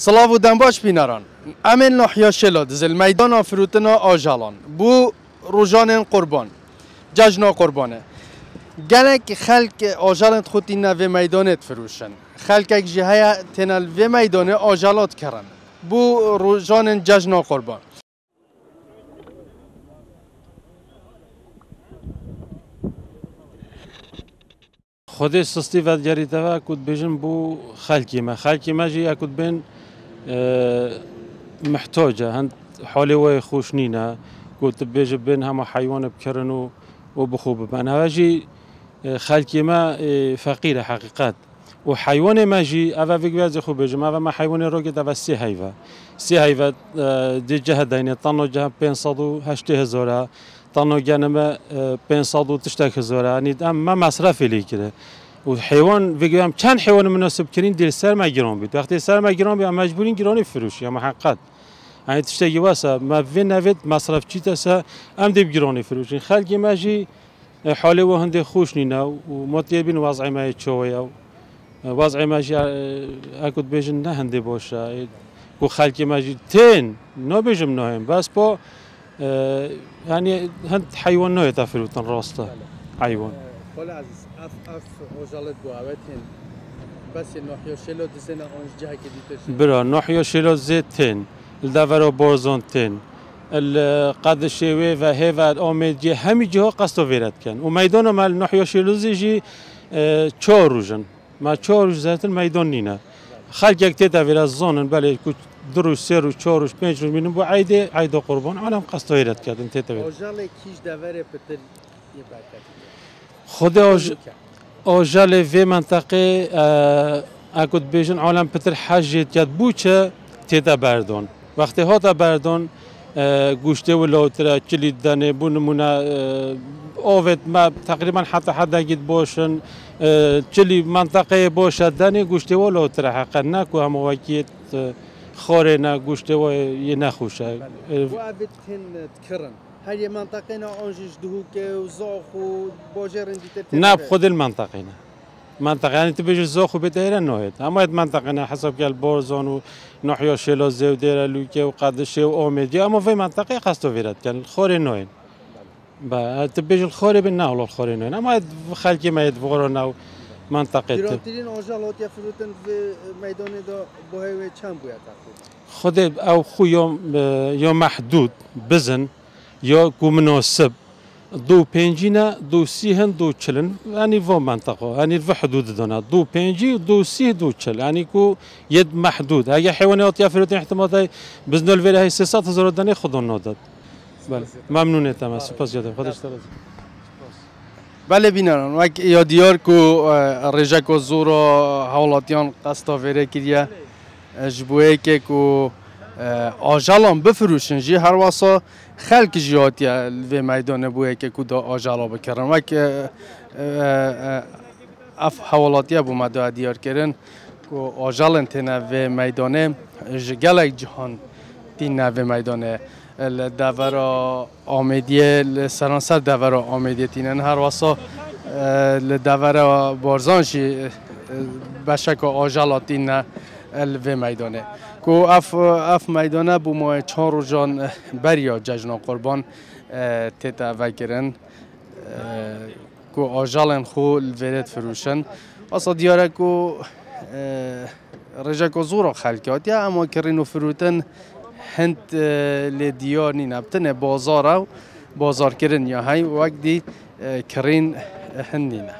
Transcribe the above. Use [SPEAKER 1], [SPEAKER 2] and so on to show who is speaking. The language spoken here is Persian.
[SPEAKER 1] سلاو و دنباش بیناران امن نحیا شلاد زل میدان فروتنا آجالان بو روزان قربان جشن قربانه گلک خلق آجالت خودی نوی میدانت فروشن خلق یک جهه تنال وی میدانه آجالات کرن بو روزان جشن قربان
[SPEAKER 2] خودش سستی و دیگری اکود بیشم بو خلکی ما جی اکود بین محتاجه هند حالی و خوش نینا کود بیش بین هم حیوان بکرنو و بخوب من هواجی خلکی ما فقیر حقیقت و حیوان ما جی اول ویگویز خوب بیشم اول ما حیوان روگت اول سی هیوا دی جه دینه تنو جه 580,000 تنو جنم 580,000 یعنی ما مصرف لیکره و حیوان ویگویم چند حیوان مناسب کرین دل سر ما گران بید وقتی سر ما گران بید مجبورین گرانی فروش یا محقق یعنی تشتگی واسه ما وی نوید مصرف چی تاسه ام دیب گرانی فروشین خلقی ما جی حاله و هنده خوش نینا و مطیبین وضعی ما چویا وضعی ما جی اکود بیشن نه هنده باشه و خلقی ما جی تین نبیشم نایم بس با يعني هند حيوان نوع تفروتن راسته حيوان.
[SPEAKER 1] خاله عزیز اف آجالت بوابتين بس نحیا شلاد زنا آنج جه کدیتش.
[SPEAKER 2] برا نحیا شلاد زيتين الدفرة بارزان تين القدشوي و هوا آمدی همه جها قصد ویرد کن و میدان مال نحیا شلاد زیجی 4 روزن ما 4 روز زیتن میدان نینه خالق یک تیتا ویرد زانن بله کج 2 روز 3 روز 4 روز 5 روز مینم بو عید قربان عالم قصد ویرد کردن تیتا ویرد.
[SPEAKER 1] آجال کیش دوره پتر یه برکت.
[SPEAKER 2] خود آجال وی منطقه اکود بیشن عالم پتر حجیت کرد بوچه تیتا بردان وقتی ها تا بردان گوشته و لوتره کلید دانه بو نمونه آوت ما تقریبا حتی حد باشن کلی منطقه باشد دانه گوشته و لوتره حقا نکو هم وقیت خاره نه گوشته و یه نخوشه.
[SPEAKER 1] و اوت تن تکرن هر منطقه نه آنجش دهو که زاخ و باجرن دیتر.
[SPEAKER 2] نه خود المنطقه نه. منطقه يعني تبيج الزوخ وبتاعنا نوعد أما منطقنا حسب قال بورزون ونحيا شيلو زوديرا لوكي وقادشي وأوميديا أما في منطقة قصدو فيرات كان الخوري نوعين با تبيج الخوري بالنا ولا الخوري نوعين أما خالكي ما يدفعونا منطقة
[SPEAKER 1] تيرانتين أجالات يفرطن في ميدان دا بهاي كم بويا
[SPEAKER 2] خد أو خو يوم محدود بزن يا كو مناسب دو پنجینا دو سیهن دو چلن یعنی و منطقه یعنی و حدود دانا دو پنجی دو سیه دو چل یعنی کو ید محدود اگه حیوانات یا فرودن احتمالاً بزنال ولی های 300,000 دانه خودم نداد. بله ممنونه تمام سپاس جدا خودش دارد.
[SPEAKER 1] بله بینان وقت یادیار کو رجاک و زور حالاتیان قصد وره کردیا جبوه که کو آجالان بفروشن جی هر واسه خلق جیاتیه و میدان بوده که کدا آجالا بکرن و که اف حوالاتیه بو مدعا دیار کردن که آجالن تنه و میدانه جگلک جهان تینه و میدانه لدورا آمیدیه سرانسر دورا آمیدیه تینن هر واسه لدورا بارزانشی بشک آجالا تینه و میدانه کو اف میدانه بو ما 4 روزان بریا جشن قربان تیتا وگرن کو آجالن خو الورد فروشن اصلا دیاره کو رجاک زورا خلقات یا اما کرینو فروتن هند لدیار نی نبتن بازار کرن یا های وقتی کرین هند نینه